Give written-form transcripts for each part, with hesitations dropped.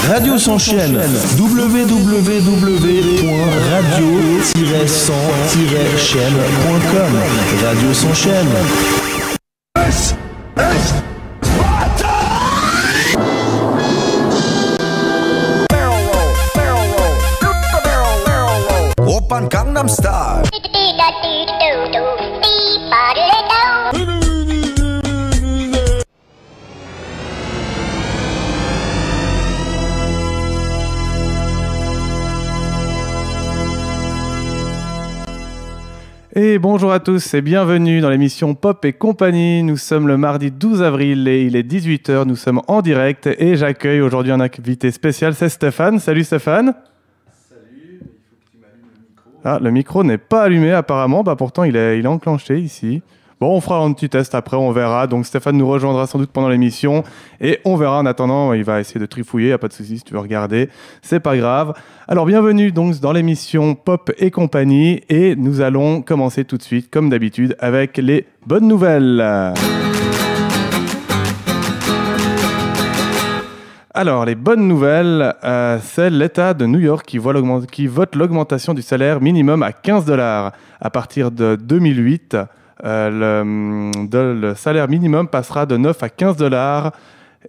Radio s'enchaîne. www.radio-100-chaîne.com. Radio s'enchaîne. Open Gangnam Style. Et bonjour à tous et bienvenue dans l'émission Pop et compagnie. Nous sommes le mardi 12 avril et il est 18h. Nous sommes en direct et j'accueille aujourd'hui un invité spécial, c'est Stéphane. Salut Stéphane. Salut, il faut que tu m'allumes le micro. Ah, le micro n'est pas allumé apparemment, pourtant il est enclenché ici. Bon, on fera un petit test après, on verra. Donc Stéphane nous rejoindra sans doute pendant l'émission et on verra. En attendant, il va essayer de trifouiller, y a pas de souci si tu veux regarder, c'est pas grave. Alors bienvenue donc dans l'émission Pop et compagnie et nous allons commencer tout de suite comme d'habitude avec les bonnes nouvelles. Alors, les bonnes nouvelles, c'est l'État de New York qui vote l'augmentation du salaire minimum à $15. À partir de 2008, le salaire minimum passera de 9 à $15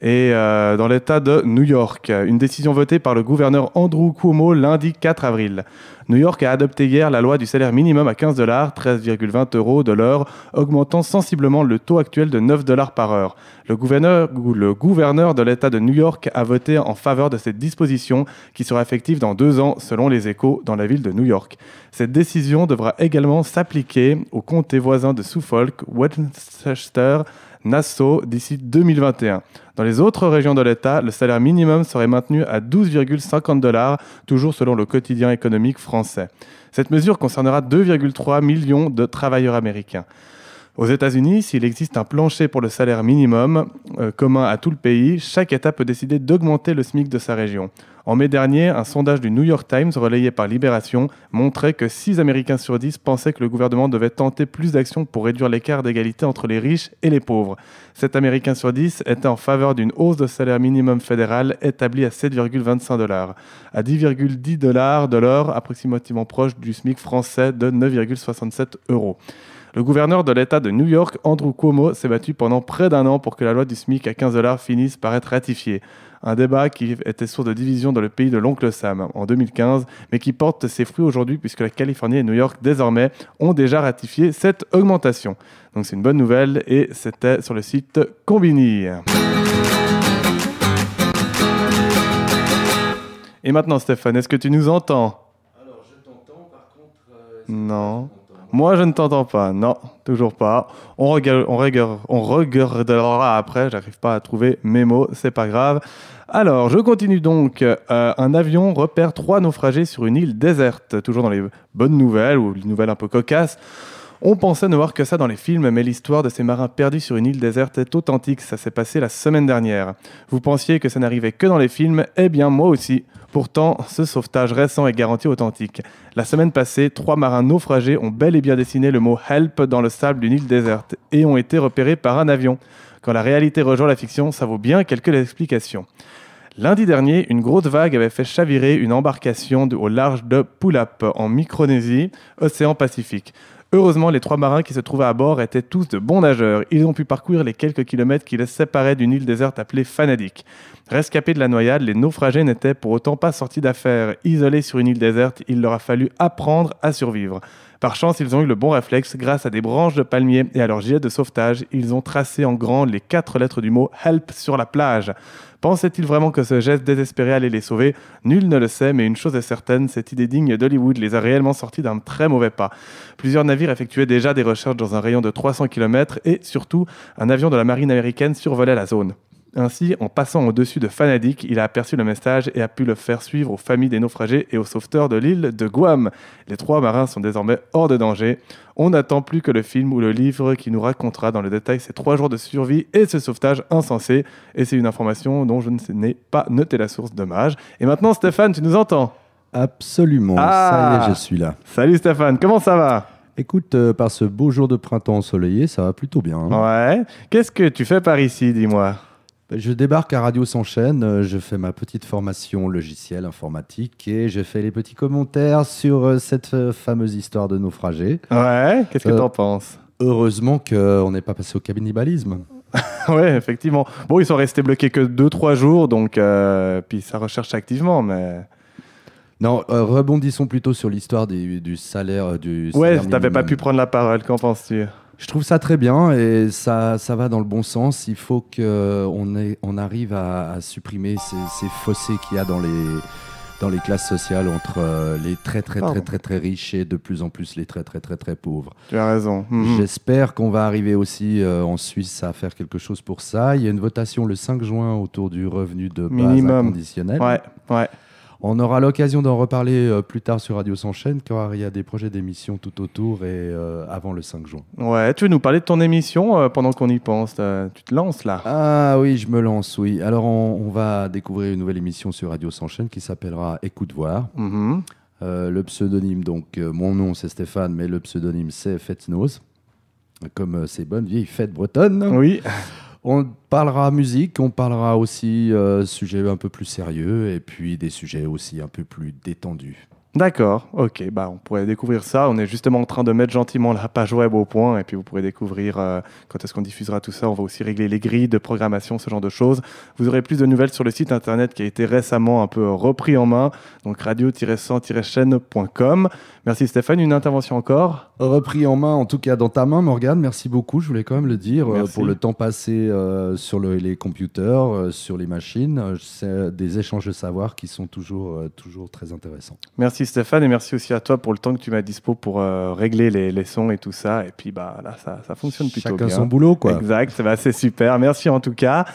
et dans l'État de New York. Une décision votée par le gouverneur Andrew Cuomo lundi 4 avril. New York a adopté hier la loi du salaire minimum à $15, 13,20 € de l'heure, augmentant sensiblement le taux actuel de $9 par heure. Le gouverneur de l'État de New York a voté en faveur de cette disposition qui sera effective dans 2 ans, selon les Échos, dans la ville de New York. Cette décision devra également s'appliquer aux comtés voisins de Suffolk, Westchester, Nassau d'ici 2021. Dans les autres régions de l'État, le salaire minimum serait maintenu à $12,50, toujours selon le quotidien économique français. Cette mesure concernera 2,3 millions de travailleurs américains. Aux États-Unis, s'il existe un plancher pour le salaire minimum commun à tout le pays, chaque État peut décider d'augmenter le SMIC de sa région. En mai dernier, un sondage du New York Times relayé par Libération montrait que 6 Américains sur 10 pensaient que le gouvernement devait tenter plus d'actions pour réduire l'écart d'égalité entre les riches et les pauvres. 7 Américains sur 10 étaient en faveur d'une hausse de salaire minimum fédéral établie à $7,25, à $10,10 de l'heure, approximativement proche du SMIC français de 9,67 €. Le gouverneur de l'État de New York, Andrew Cuomo, s'est battu pendant près d'1 an pour que la loi du SMIC à $15 finisse par être ratifiée. Un débat qui était source de division dans le pays de l'oncle Sam en 2015, mais qui porte ses fruits aujourd'hui puisque la Californie et New York, désormais, ont déjà ratifié cette augmentation. Donc c'est une bonne nouvelle et c'était sur le site Combini. Et maintenant Stéphane, est-ce que tu nous entends ? Alors je t'entends, par contre... Non. Moi, je ne t'entends pas. Non, toujours pas. On regardera après. J'arrive pas à trouver mes mots. C'est pas grave. Alors, je continue donc. Un avion repère 3 naufragés sur une île déserte. Toujours dans les bonnes nouvelles ou les nouvelles un peu cocasses. On pensait ne voir que ça dans les films, mais l'histoire de ces marins perdus sur une île déserte est authentique. Ça s'est passé la semaine dernière. Vous pensiez que ça n'arrivait que dans les films ? Eh bien, moi aussi. Pourtant, ce sauvetage récent est garanti authentique. La semaine passée, 3 marins naufragés ont bel et bien dessiné le mot « help » dans le sable d'une île déserte et ont été repérés par un avion. Quand la réalité rejoint la fiction, ça vaut bien quelques explications. Lundi dernier, une grosse vague avait fait chavirer une embarcation au large de Pulap, en Micronésie, océan Pacifique. Heureusement, les 3 marins qui se trouvaient à bord étaient tous de bons nageurs. Ils ont pu parcourir les quelques kilomètres qui les séparaient d'une île déserte appelée Fanadik. Rescapés de la noyade, les naufragés n'étaient pour autant pas sortis d'affaire. Isolés sur une île déserte, il leur a fallu apprendre à survivre. Par chance, ils ont eu le bon réflexe. Grâce à des branches de palmier et à leur gilet de sauvetage, ils ont tracé en grand les 4 lettres du mot « help » sur la plage. Pensaient-ils vraiment que ce geste désespéré allait les sauver ? Nul ne le sait, mais une chose est certaine, cette idée digne d'Hollywood les a réellement sortis d'un très mauvais pas. Plusieurs navires effectuaient déjà des recherches dans un rayon de 300 km et, surtout, un avion de la marine américaine survolait la zone. Ainsi, en passant au-dessus de Fanadik, il a aperçu le message et a pu le faire suivre aux familles des naufragés et aux sauveteurs de l'île de Guam. Les 3 marins sont désormais hors de danger. On n'attend plus que le film ou le livre qui nous racontera dans le détail ces 3 jours de survie et ce sauvetage insensé. Et c'est une information dont je n'ai pas noté la source, dommage. Et maintenant, Stéphane, tu nous entends ? Absolument, ça y est, je suis là. Salut Stéphane, comment ça va ? Écoute, par ce beau jour de printemps ensoleillé, ça va plutôt bien. Ouais. Qu'est-ce que tu fais par ici, dis-moi ? Je débarque à Radio S'enchaîne, je fais ma petite formation logicielle informatique et je fais les petits commentaires sur cette fameuse histoire de naufragés. Ouais, qu'est-ce que t'en penses? Heureusement qu'on n'est pas passé au cannibalisme. Ouais, effectivement. Bon, ils sont restés bloqués que 2-3 jours, donc puis ça recherche activement, mais... Non, rebondissons plutôt sur l'histoire du salaire du Ouais, salaire t'avais pas minimum. pu prendre la parole, qu'en penses-tu? Je trouve ça très bien et ça va dans le bon sens. Il faut qu'on arrive à supprimer ces fossés qu'il y a dans les classes sociales entre les très riches et de plus en plus les très pauvres. Tu as raison. Mhm. J'espère qu'on va arriver aussi en Suisse à faire quelque chose pour ça. Il y a une votation le 5 juin autour du revenu de base Minimum. inconditionnel. Ouais. On aura l'occasion d'en reparler plus tard sur Radio S'enchaîne, car il y a des projets d'émission tout autour et avant le 5 juin. Ouais, tu veux nous parler de ton émission pendant qu'on y pense? Tu te lances là? Ah oui, je me lance, oui. Alors on va découvrir une nouvelle émission sur Radio S'enchaîne qui s'appellera Écoute voir. Mhm. Le pseudonyme, donc mon nom c'est Stéphane, mais le pseudonyme c'est Fête-Noz, comme ces bonnes vieilles fêtes bretonnes. Oui. On parlera musique, on parlera aussi sujets un peu plus sérieux et puis des sujets aussi un peu plus détendus. D'accord, ok, bah on pourrait découvrir ça. On est justement en train de mettre gentiment la page web au point et puis vous pourrez découvrir quand est-ce qu'on diffusera tout ça. On va aussi régler les grilles de programmation, ce genre de choses. Vous aurez plus de nouvelles sur le site internet qui a été récemment un peu repris en main, donc radio-100-chaîne.com. Merci Stéphane, une intervention encore? Repris en main, en tout cas dans ta main, Morgane, merci beaucoup, je voulais quand même le dire, Merci. pour le temps passé sur les computers, sur les machines. C'est des échanges de savoir qui sont toujours très intéressants. Merci Stéphane et merci aussi à toi pour le temps que tu m'as dispo pour régler les sons et tout ça. Et puis bah là, ça fonctionne plutôt Chacun bien. son boulot, quoi. Exact, c'est super. Merci en tout cas.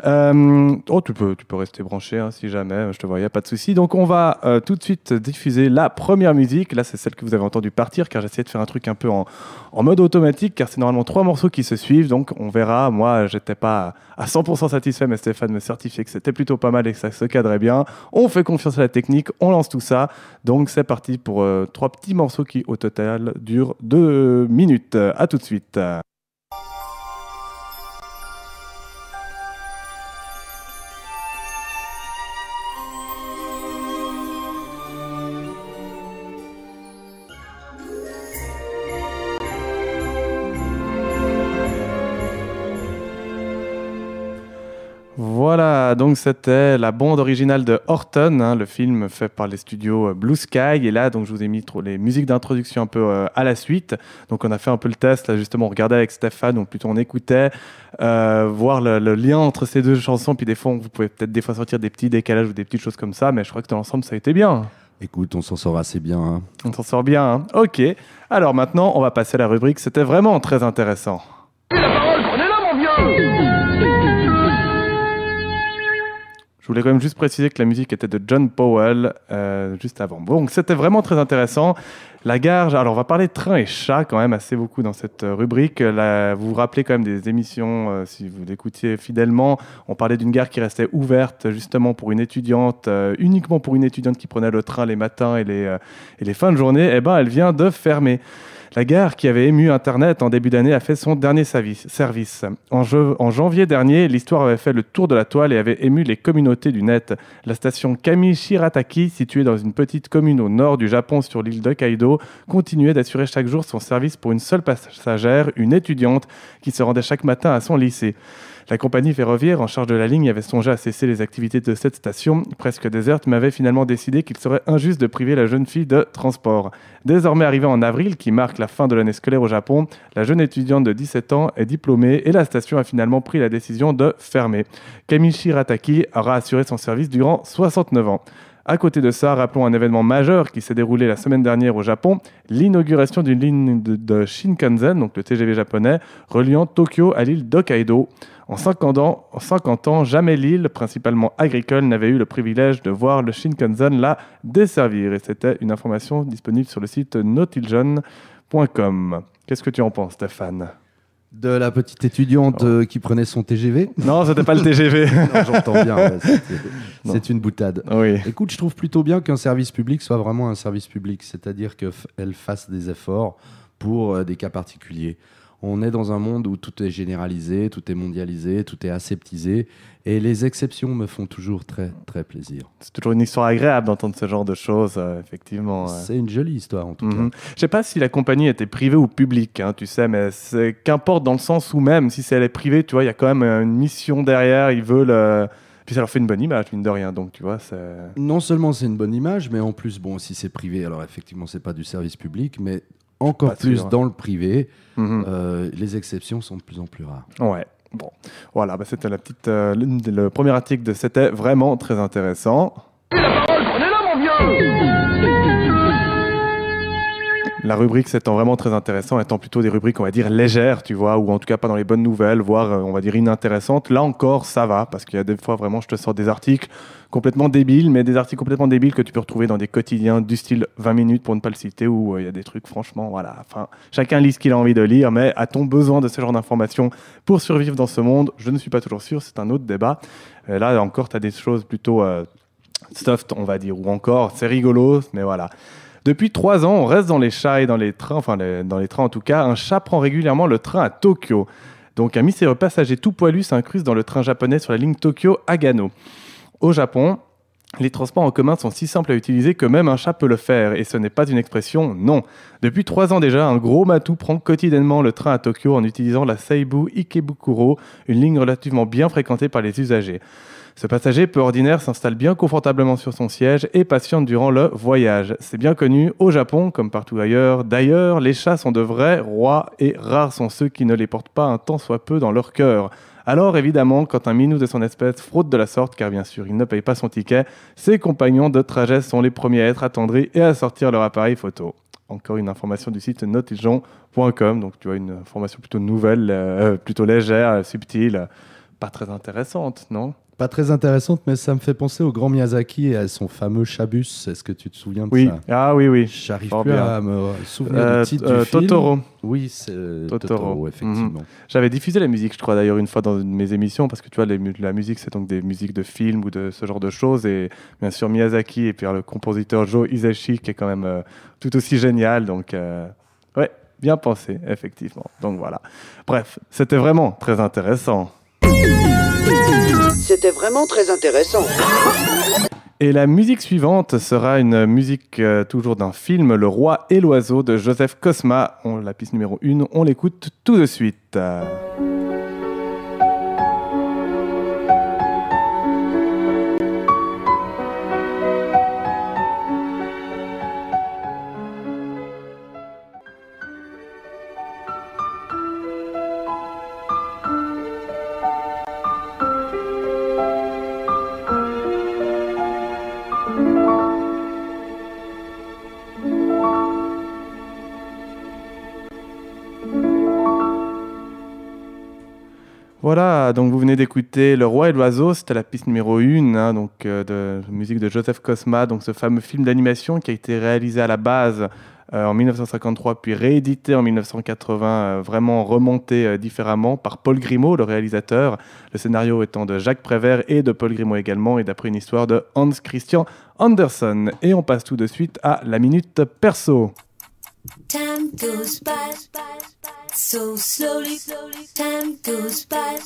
Tu peux rester branché hein, si jamais, je te vois, il n'y a pas de souci. Donc on va tout de suite diffuser la première musique. Là, c'est celle que vous avez entendu partir car j'essayais de faire un truc un peu en mode automatique car c'est normalement 3 morceaux qui se suivent. Donc on verra. Moi, j'étais pas à 100% satisfait, mais Stéphane me certifiait que c'était plutôt pas mal et que ça se cadrait bien. On fait confiance à la technique, on lance tout ça. Donc c'est parti pour 3 petits morceaux qui au total durent 2 minutes. À tout de suite. Voilà, donc c'était la bande originale de Horton, hein, le film fait par les studios Blue Sky. Et là, donc, je vous ai mis les musiques d'introduction un peu à la suite. Donc, on a fait un peu le test, là, justement, on regardait avec Stéphane, ou plutôt on écoutait, voir le lien entre ces deux chansons. Puis des fois, vous pouvez peut-être des fois sortir des petits décalages ou des petites choses comme ça, mais je crois que dans l'ensemble, ça a été bien. Écoute, on s'en sort assez bien. Hein. On s'en sort bien, hein. Ok, alors maintenant, on va passer à la rubrique. C'était vraiment très intéressant. Je voulais quand même juste préciser que la musique était de John Powell juste avant. Bon, donc c'était vraiment très intéressant. La gare, alors on va parler de train et chat quand même assez beaucoup dans cette rubrique. Là, vous vous rappelez quand même des émissions, si vous l'écoutiez fidèlement, on parlait d'une gare qui restait ouverte justement pour une étudiante, uniquement pour une étudiante qui prenait le train les matins et les fins de journée. Eh ben, elle vient de fermer. La gare, qui avait ému Internet en début d'année, a fait son dernier service. En janvier dernier, l'histoire avait fait le tour de la toile et avait ému les communautés du net. La station Kamishirataki, située dans une petite commune au nord du Japon sur l'île d'Hokkaido, continuait d'assurer chaque jour son service pour une seule passagère, une étudiante, qui se rendait chaque matin à son lycée. La compagnie ferroviaire en charge de la ligne avait songé à cesser les activités de cette station, presque déserte, mais avait finalement décidé qu'il serait injuste de priver la jeune fille de transport. Désormais arrivée en avril, qui marque la fin de l'année scolaire au Japon, la jeune étudiante de 17 ans est diplômée et la station a finalement pris la décision de fermer. Kamishirataki aura assuré son service durant 69 ans. À côté de ça, rappelons un événement majeur qui s'est déroulé la semaine dernière au Japon, l'inauguration d'une ligne de Shinkansen, donc le TGV japonais, reliant Tokyo à l'île d'Hokkaido. En 50 ans, jamais l'île, principalement agricole, n'avait eu le privilège de voir le Shinkansen la desservir. Et c'était une information disponible sur le site nautiljon.com. Qu'est-ce que tu en penses, Stéphane ? De la petite étudiante qui prenait son TGV? Non, c'était pas le TGV. Non, j'entends bien, ouais, c'est une boutade. Oui. Écoute, je trouve plutôt bien qu'un service public soit vraiment un service public, c'est-à-dire qu'elle fasse des efforts pour des cas particuliers. On est dans un monde où tout est généralisé, tout est mondialisé, tout est aseptisé. Et les exceptions me font toujours très, très plaisir. C'est toujours une histoire agréable d'entendre ce genre de choses, effectivement. C'est une jolie histoire, en tout cas. Je sais pas si la compagnie était privée ou publique, hein, tu sais, mais qu'importe dans le sens où même si elle est privée, tu vois, il y a quand même une mission derrière, ils veulent... Puis ça leur fait une bonne image, mine de rien, donc tu vois, c'est... Non seulement c'est une bonne image, mais en plus, bon, si c'est privé, alors effectivement, c'est pas du service public, mais encore Pas plus sûr. dans le privé, les exceptions sont de plus en plus rares. Ouais, bon. Voilà, c'était la petite... le premier article de C'était vraiment très intéressant. La rubrique s'étant vraiment très intéressant, étant plutôt des rubriques, on va dire, légères, tu vois, ou en tout cas pas dans les bonnes nouvelles, voire, on va dire, inintéressantes. Là encore, ça va, parce qu'il y a des fois, vraiment, je te sors des articles complètement débiles, mais des articles complètement débiles que tu peux retrouver dans des quotidiens du style 20 minutes, pour ne pas le citer, où il y a des trucs, franchement, voilà. Enfin, chacun lit ce qu'il a envie de lire, mais a-t-on besoin de ce genre d'informations pour survivre dans ce monde? Je ne suis pas toujours sûr, c'est un autre débat. Là, encore, tu as des choses plutôt soft, on va dire, ou encore, c'est rigolo, mais voilà. Depuis 3 ans, on reste dans les chats et dans les trains, dans les trains en tout cas. Un chat prend régulièrement le train à Tokyo. Donc un mystérieux passager tout poilu s'incruste dans le train japonais sur la ligne Tokyo-Agano. Au Japon, les transports en commun sont si simples à utiliser que même un chat peut le faire. Et ce n'est pas une expression, non. Depuis 3 ans déjà, un gros matou prend quotidiennement le train à Tokyo en utilisant la Seibu Ikebukuro, une ligne relativement bien fréquentée par les usagers. Ce passager peu ordinaire s'installe bien confortablement sur son siège et patiente durant le voyage. C'est bien connu, au Japon, comme partout ailleurs. D'ailleurs, les chats sont de vrais rois et rares sont ceux qui ne les portent pas un tant soit peu dans leur cœur. Alors évidemment, quand un minou de son espèce fraude de la sorte, car bien sûr il ne paye pas son ticket, ses compagnons de trajet sont les premiers à être attendris et à sortir leur appareil photo. Encore une information du site notigeon.com, donc tu vois une information plutôt nouvelle, plutôt légère, subtile, pas très intéressante, non ? Pas très intéressante, mais ça me fait penser au grand Miyazaki et à son fameux Chabus. Est-ce que tu te souviens de Oui, ça? ah oui, oui. J'arrive Fort plus bien. à me souvenir du titre du film. Totoro. Oui, c'est Totoro, effectivement. J'avais diffusé la musique, je crois d'ailleurs, une fois dans une de mes émissions, parce que tu vois, la musique, c'est donc des musiques de films ou de ce genre de choses. Et bien sûr, Miyazaki et puis le compositeur Joe Hisaishi, qui est quand même tout aussi génial. Donc, ouais, bien pensé, effectivement. Donc voilà. Bref, c'était vraiment très intéressant. C'était vraiment très intéressant. Et la musique suivante sera une musique toujours d'un film, Le Roi et l'Oiseau de Joseph Cosma. La piste numéro 1, on l'écoute tout de suite. Voilà, donc vous venez d'écouter Le Roi et l'Oiseau, c'était la piste numéro 1, hein, donc, de musique de Joseph Cosma, donc ce fameux film d'animation qui a été réalisé à la base en 1953, puis réédité en 1980, vraiment remonté différemment par Paul Grimaud, le réalisateur, le scénario étant de Jacques Prévert et de Paul Grimaud également, et d'après une histoire de Hans Christian Andersen. Et on passe tout de suite à la minute perso. Time goes by so slowly. Time goes by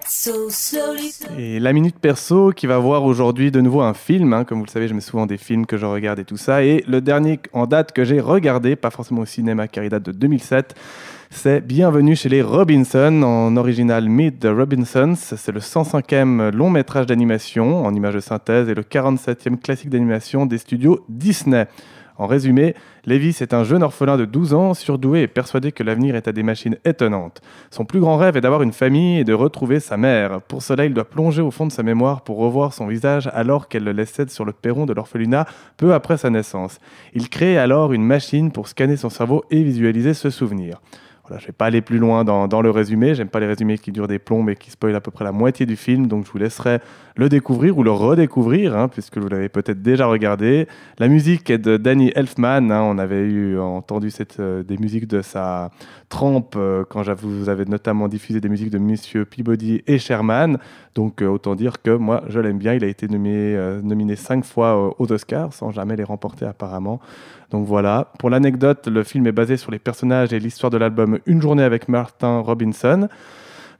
so slowly. Et la minute perso qui va voir aujourd'hui de nouveau un film, hein, comme vous le savez, je mets souvent des films que je regarde et tout ça, et le dernier en date que j'ai regardé, pas forcément au cinéma car il date de 2007, c'est Bienvenue chez les Robinson, en original Meet the Robinsons. C'est le 105e long métrage d'animation en images de synthèse et le 47e classique d'animation des studios Disney. En résumé, Lévis est un jeune orphelin de 12 ans, surdoué et persuadé que l'avenir est à des machines étonnantes. Son plus grand rêve est d'avoir une famille et de retrouver sa mère. Pour cela, il doit plonger au fond de sa mémoire pour revoir son visage alors qu'elle le laissait sur le perron de l'orphelinat peu après sa naissance. Il crée alors une machine pour scanner son cerveau et visualiser ce souvenir. Voilà, je ne vais pas aller plus loin dans le résumé. J'aime pas les résumés qui durent des plombs et qui spoilent à peu près la moitié du film, donc je vous laisserai le découvrir ou le redécouvrir, hein, puisque vous l'avez peut-être déjà regardé. La musique est de Danny Elfman. Hein, on avait entendu des musiques de sa trempe quand vous avez notamment diffusé des musiques de Monsieur Peabody et Sherman. Donc autant dire que moi je l'aime bien. Il a été nominé 5 fois aux Oscars sans jamais les remporter apparemment. Donc voilà. Pour l'anecdote, le film est basé sur les personnages et l'histoire de l'album Une journée avec Martin Robinson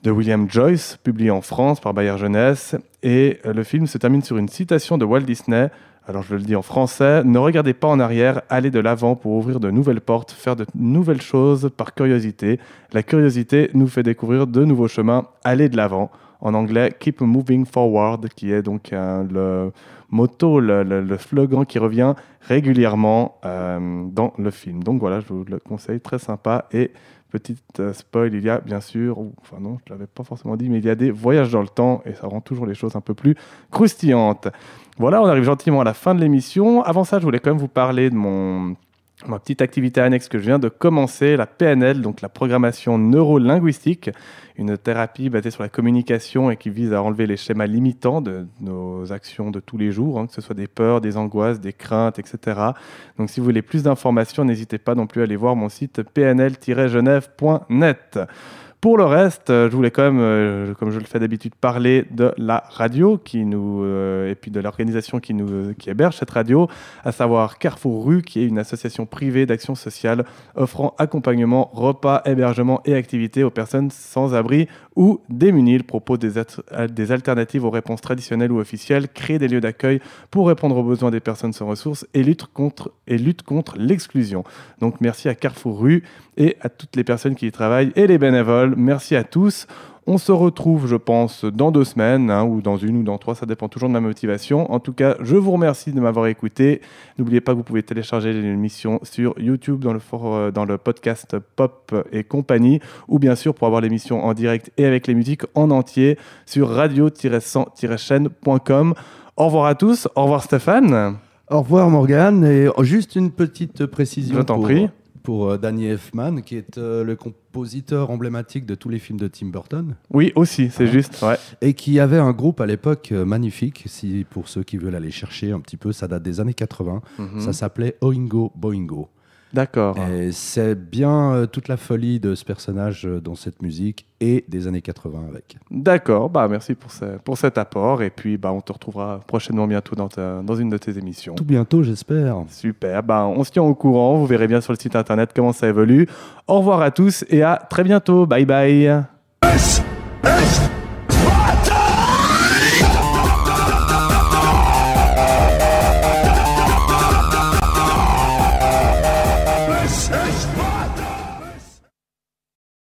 de William Joyce, publié en France par Bayer Jeunesse. Et le film se termine sur une citation de Walt Disney. Alors je le dis en français, ne regardez pas en arrière, allez de l'avant pour ouvrir de nouvelles portes, faire de nouvelles choses par curiosité. La curiosité nous fait découvrir de nouveaux chemins, allez de l'avant. En anglais, keep moving forward, qui est donc le motto, le slogan qui revient régulièrement dans le film. Donc voilà, je vous le conseille, très sympa. Et petite spoil, il y a bien sûr, enfin non, je ne l'avais pas forcément dit, mais il y a des voyages dans le temps et ça rend toujours les choses un peu plus croustillantes. Voilà, on arrive gentiment à la fin de l'émission. Avant ça, je voulais quand même vous parler de ma petite activité annexe que je viens de commencer, la PNL, donc la programmation neuro-linguistique, une thérapie basée sur la communication et qui vise à enlever les schémas limitants de nos actions de tous les jours, hein, que ce soit des peurs, des angoisses, des craintes, etc. Donc si vous voulez plus d'informations, n'hésitez pas non plus à aller voir mon site pnl-genève.net. Pour le reste, je voulais quand même, comme je le fais d'habitude, parler de la radio et puis de l'organisation qui héberge cette radio, à savoir Carrefour Rue, qui est une association privée d'action sociale offrant accompagnement, repas, hébergement et activités aux personnes sans abri ou démunies. Il propose des alternatives aux réponses traditionnelles ou officielles, crée des lieux d'accueil pour répondre aux besoins des personnes sans ressources et lutte contre l'exclusion. Donc merci à Carrefour Rue et à toutes les personnes qui y travaillent et les bénévoles. Merci à tous. On se retrouve, je pense, dans 2 semaines, hein, ou dans 1 ou dans 3, ça dépend toujours de ma motivation. En tout cas, je vous remercie de m'avoir écouté. N'oubliez pas que vous pouvez télécharger l'émission sur YouTube dans le podcast Pop et compagnie, ou bien sûr pour avoir l'émission en direct et avec les musiques en entier sur radio-100-chaîne.com. Au revoir à tous. Au revoir Stéphane. Au revoir Morgane. Et juste une petite précision. Je t'en prie. Pour Danny Elfman, qui est le compositeur emblématique de tous les films de Tim Burton. Oui, aussi, c'est juste. Ouais. Et qui avait un groupe à l'époque magnifique, pour ceux qui veulent aller chercher un petit peu, ça date des années 80. Ça s'appelait Oingo Boingo. D'accord. Et c'est bien toute la folie de ce personnage dans cette musique et des années 80 avec. D'accord, merci pour cet apport. Et puis, on te retrouvera prochainement bientôt dans une de tes émissions. Tout bientôt, j'espère. Super, on se tient au courant. Vous verrez bien sur le site internet comment ça évolue. Au revoir à tous et à très bientôt. Bye bye.